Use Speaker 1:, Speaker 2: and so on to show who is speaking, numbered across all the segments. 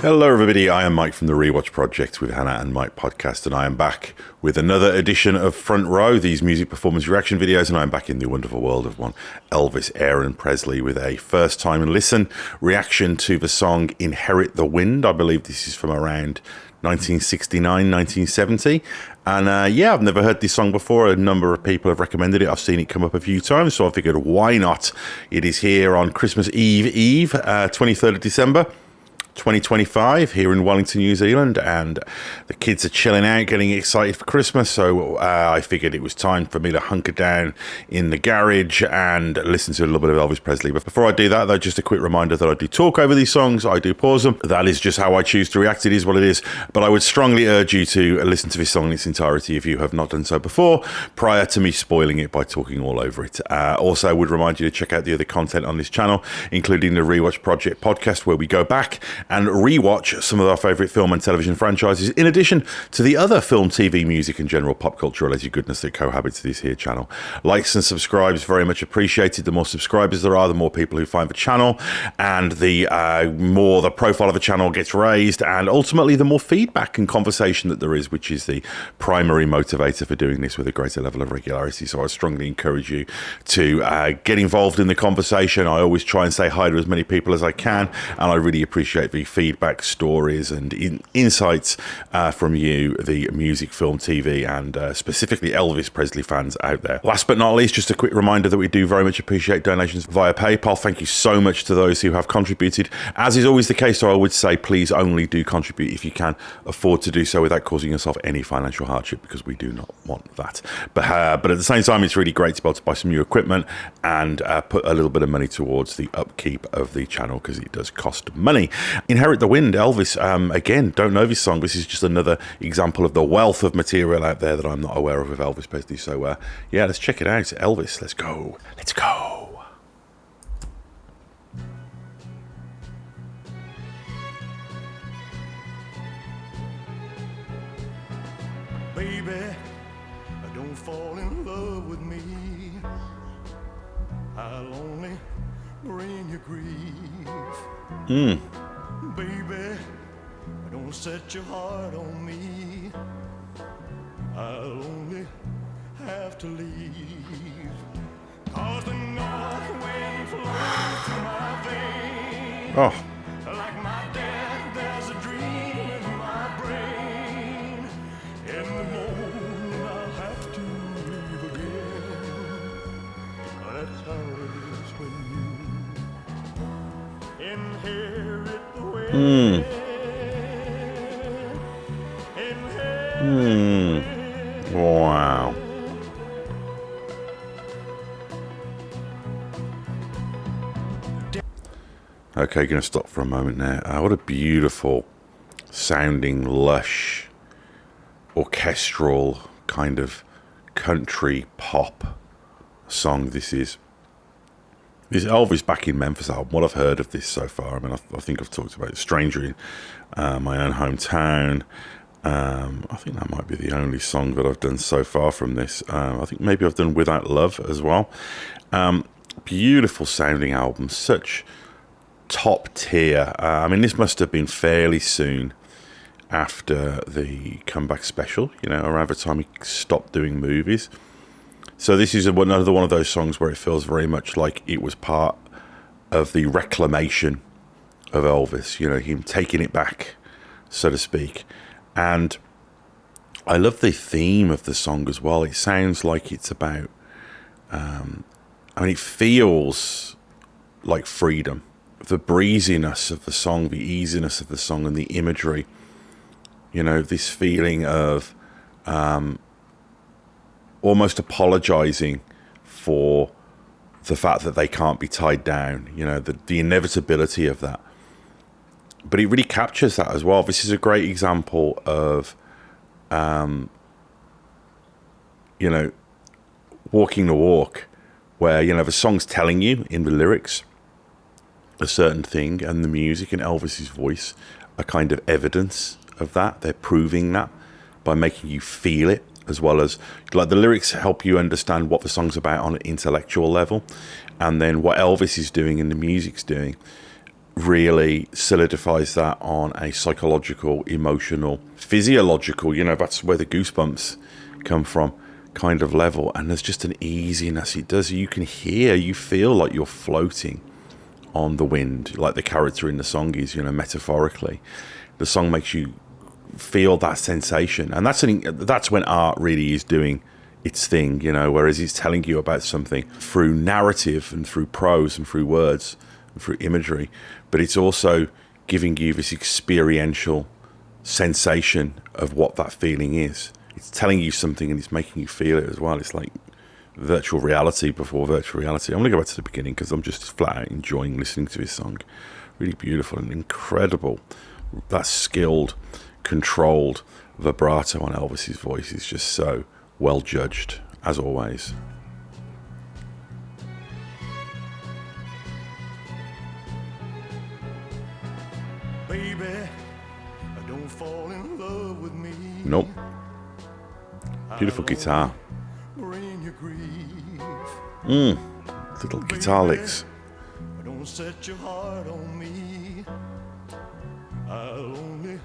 Speaker 1: Hello everybody, I am Mike from the Rewatch Project with Hannah and Mike podcast, and I am back with another edition of Front Row, these music performance reaction videos, and I'm back in the wonderful world of one Elvis Presley with a first time listen reaction to the song Inherit the Wind. I believe this is from around 1969, 1970. And I've never heard this song before. A number of people have recommended it. I've seen it come up a few times, so I figured why not? It is here on Christmas Eve, 23rd of December. 2025 here in Wellington, New Zealand, and the kids are chilling out, getting excited for Christmas, so I figured it was time for me to hunker down in the garage and listen to a little bit of Elvis Presley. But before I do that, though, just a quick reminder that I do talk over these songs, I do pause them. That is just how I choose to react. It is what it is, but I would strongly urge you to listen to this song in its entirety if you have not done so before, prior to me spoiling it by talking all over it. Also, I would remind you to check out the other content on this channel, including the Rewatch Project podcast, where we go back and rewatch some of our favourite film and television franchises, in addition to the other film, TV, music and general pop culture related goodness that cohabits this here channel. Likes and subscribes very much appreciated. The more subscribers there are, the more people who find the channel, and the more the profile of the channel gets raised, and ultimately the more feedback and conversation that there is, which is the primary motivator for doing this with a greater level of regularity. So I strongly encourage you to get involved in the conversation. I always try and say hi to as many people as I can, and I really appreciate the feedback, stories and insights from you, the music, film, TV and specifically Elvis Presley fans out there. Last but not least, just a quick reminder that we do very much appreciate donations via PayPal. Thank you so much to those who have contributed. As is always the case, so I would say please only do contribute if you can afford to do so without causing yourself any financial hardship, because we do not want that. But at the same time, it's really great to be able to buy some new equipment and put a little bit of money towards the upkeep of the channel, because it does cost money. Inherit the Wind, Elvis. Again, don't know this song. This is just another example of the wealth of material out there that I'm not aware of with Elvis Presley. So let's check it out. Elvis, let's go. Let's go.
Speaker 2: Baby, don't fall in love with me. I'll only bring you grief. Baby, don't set your heart on me. I'll only have to leave. 'Cause the north wind flows through my veins.
Speaker 1: Oh.
Speaker 2: Like my dad, there's a dream in my brain. In the morning I'll have to leave again. That's how it is when you inherit the wind.
Speaker 1: Wow. Okay, going to stop for a moment there. What a beautiful sounding, lush, orchestral kind of country pop song this is. This Elvis Back in Memphis album, what I've heard of this so far, I mean, I think I've talked about it. Stranger in My Own Hometown. I think that might be the only song that I've done so far from this. I think maybe I've done Without Love as well. Beautiful sounding album, such top tier. I mean, this must have been fairly soon after the comeback special, around the time he stopped doing movies. So this is another one of those songs where it feels very much like it was part of the reclamation of Elvis, him taking it back, so to speak. And I love the theme of the song as well. It sounds like it's about, it feels like freedom. The breeziness of the song, the easiness of the song and the imagery, this feeling of almost apologizing for the fact that they can't be tied down, the inevitability of that. But it really captures that as well. This is a great example of, walking the walk, where, the song's telling you in the lyrics a certain thing, and the music and Elvis's voice are kind of evidence of that. They're proving that by making you feel it, as well as, like, the lyrics help you understand what the song's about on an intellectual level, and then what Elvis is doing and the music's doing really solidifies that on a psychological, emotional, physiological, that's where the goosebumps come from, kind of level. And there's just an easiness it does. You feel like you're floating on the wind, like the character in the song is, metaphorically. The song makes you feel that sensation. And that's when art really is doing its thing, whereas it's telling you about something through narrative and through prose and through words and through imagery, but it's also giving you this experiential sensation of what that feeling is. It's telling you something and it's making you feel it as well. It's like virtual reality before virtual reality. I'm going to go back to the beginning because I'm just flat out enjoying listening to this song. Really beautiful and incredible. That skilled, controlled vibrato on Elvis's voice is just so well judged, as always.
Speaker 2: Baby, don't fall in love with me.
Speaker 1: Nope. Beautiful guitar.
Speaker 2: Bring your grief.
Speaker 1: Little guitar licks.
Speaker 2: Don't set your heart on me. I'll only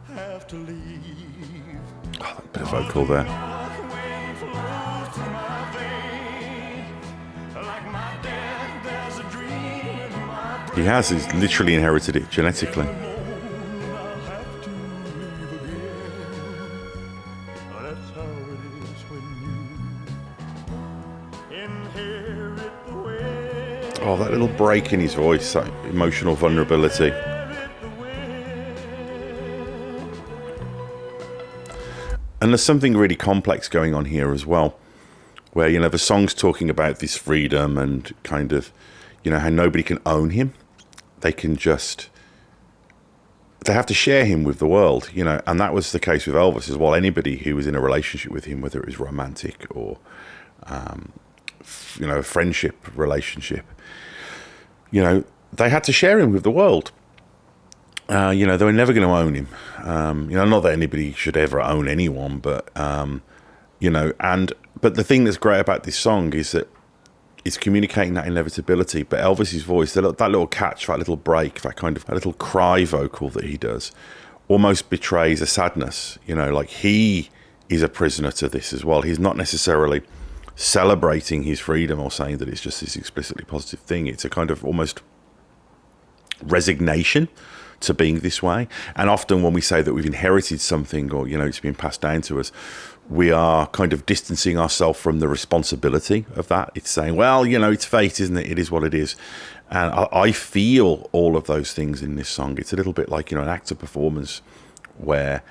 Speaker 2: have to leave.
Speaker 1: Oh, that bit of vocal there. He's literally inherited it genetically. Oh, that little break in his voice, that emotional vulnerability. And there's something really complex going on here as well, where, the song's talking about this freedom and kind of, how nobody can own him. They have to share him with the world, and that was the case with Elvis as well. Anybody who was in a relationship with him, whether it was romantic or, a friendship relationship, they had to share him with the world. They were never going to own him. Not that anybody should ever own anyone, but, but the thing that's great about this song is that it's communicating that inevitability. But Elvis's voice, that little catch, that little break, that little cry vocal that he does, almost betrays a sadness. Like he is a prisoner to this as well. He's not necessarily celebrating his freedom or saying that it's just this explicitly positive thing. It's a kind of almost resignation to being this way. And often when we say that we've inherited something or, it's been passed down to us, we are kind of distancing ourselves from the responsibility of that. It's saying, well, it's fate, isn't it? It is what it is. And I feel all of those things in this song. It's a little bit like, an actor performance where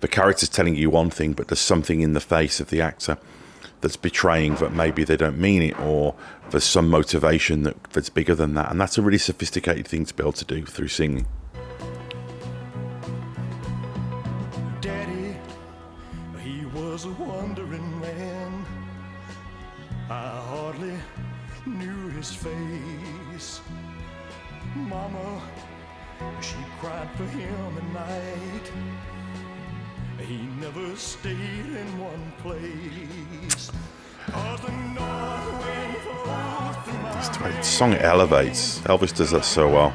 Speaker 1: the character's telling you one thing, but there's something in the face of the actor that's betraying that maybe they don't mean it, or there's some motivation that's bigger than that. And that's a really sophisticated thing to be able to do through singing.
Speaker 2: Daddy, he was a wandering man. I hardly knew his face. Mama, she cried for him at night. He never stayed in one place.
Speaker 1: The song elevates. Elvis does that so well.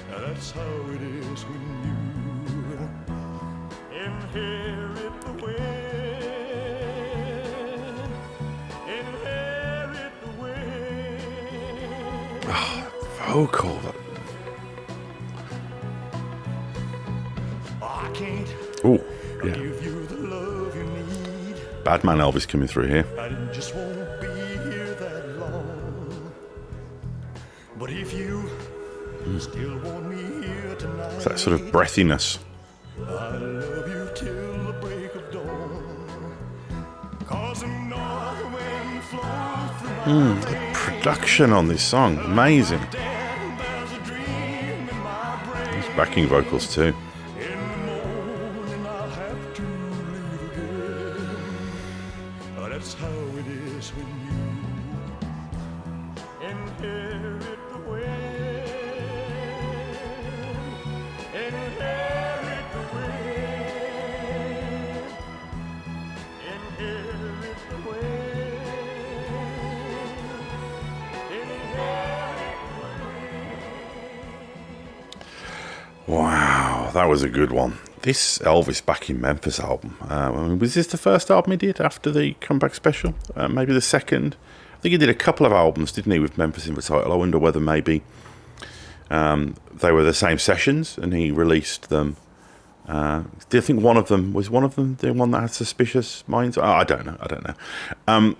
Speaker 2: That's how it is when you inherit the wind. Inherit the wind.
Speaker 1: Vocal.
Speaker 2: I can't give you the love you need.
Speaker 1: Bad man Elvis coming through here.
Speaker 2: I just won't be here that long. But if you still want me here tonight,
Speaker 1: It's that sort of breathiness.
Speaker 2: I love you till the break of dawn. 'Cause the north wind flows through my
Speaker 1: The production on this song, amazing.
Speaker 2: there's a dream in my brain.
Speaker 1: These backing vocals too.
Speaker 2: In the morning I'll have to leave again. That's how it is when you inherit the wind. Inherit the wind.
Speaker 1: Wow, that was a good one. This Elvis Back in Memphis album, was this the first album he did after the comeback special? Maybe the second? I think he did a couple of albums, didn't he, with Memphis in the title. I wonder whether maybe they were the same sessions and he released them. Do you think one of them the one that had Suspicious Minds? Oh, I don't know.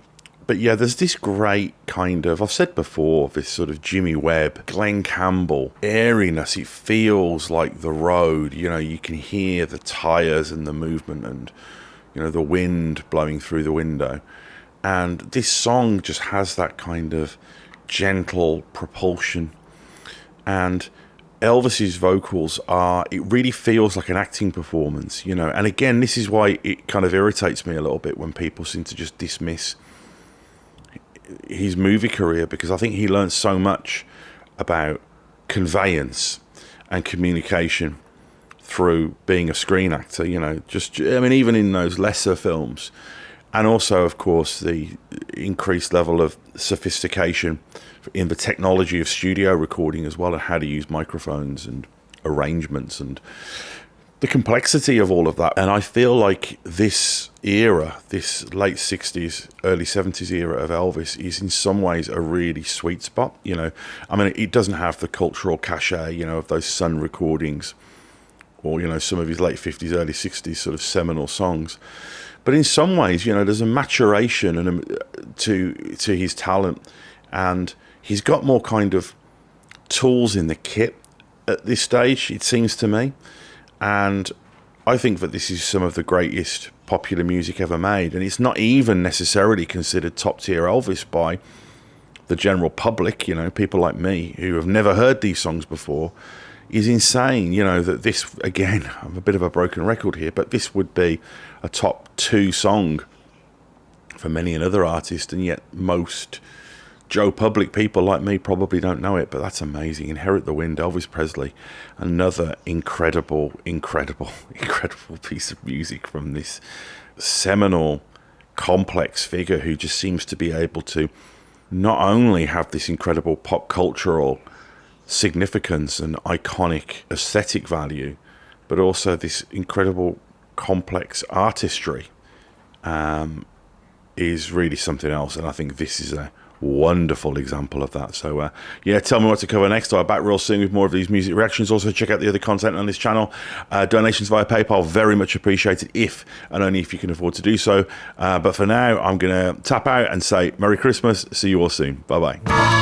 Speaker 1: But yeah, there's this great kind of, I've said before, this sort of Jimmy Webb, Glenn Campbell airiness. It feels like the road, you can hear the tyres and the movement and, the wind blowing through the window. And this song just has that kind of gentle propulsion. And Elvis's vocals it really feels like an acting performance, And again, this is why it kind of irritates me a little bit when people seem to just dismiss his movie career, because I think he learned so much about conveyance and communication through being a screen actor, even in those lesser films. And also, of course, the increased level of sophistication in the technology of studio recording as well, and how to use microphones and arrangements and the complexity of all of that. And I feel like this era, this late 60s, early 70s era of Elvis is in some ways a really sweet spot. It doesn't have the cultural cachet, of those Sun recordings or, some of his late 50s, early 60s sort of seminal songs. But in some ways, there's a maturation to his talent, and he's got more kind of tools in the kit at this stage, it seems to me. And I think that this is some of the greatest popular music ever made, and it's not even necessarily considered top tier Elvis by the general public. People like me who have never heard these songs before, is insane. That this, again, I'm a bit of a broken record here, but this would be a top 2 song for many another artist, and yet most Joe Public people like me probably don't know it. But that's amazing. Inherit the Wind, Elvis Presley, another incredible piece of music from this seminal, complex figure who just seems to be able to not only have this incredible pop cultural significance and iconic aesthetic value, but also this incredible complex artistry is really something else. And I think this is a wonderful example of that. So tell me what to cover next. I'll be back real soon with more of these music reactions. Also check out the other content on this channel. Donations via PayPal, very much appreciated, if and only if you can afford to do so. But for now, I'm gonna tap out and say Merry Christmas. See you all soon. Bye bye.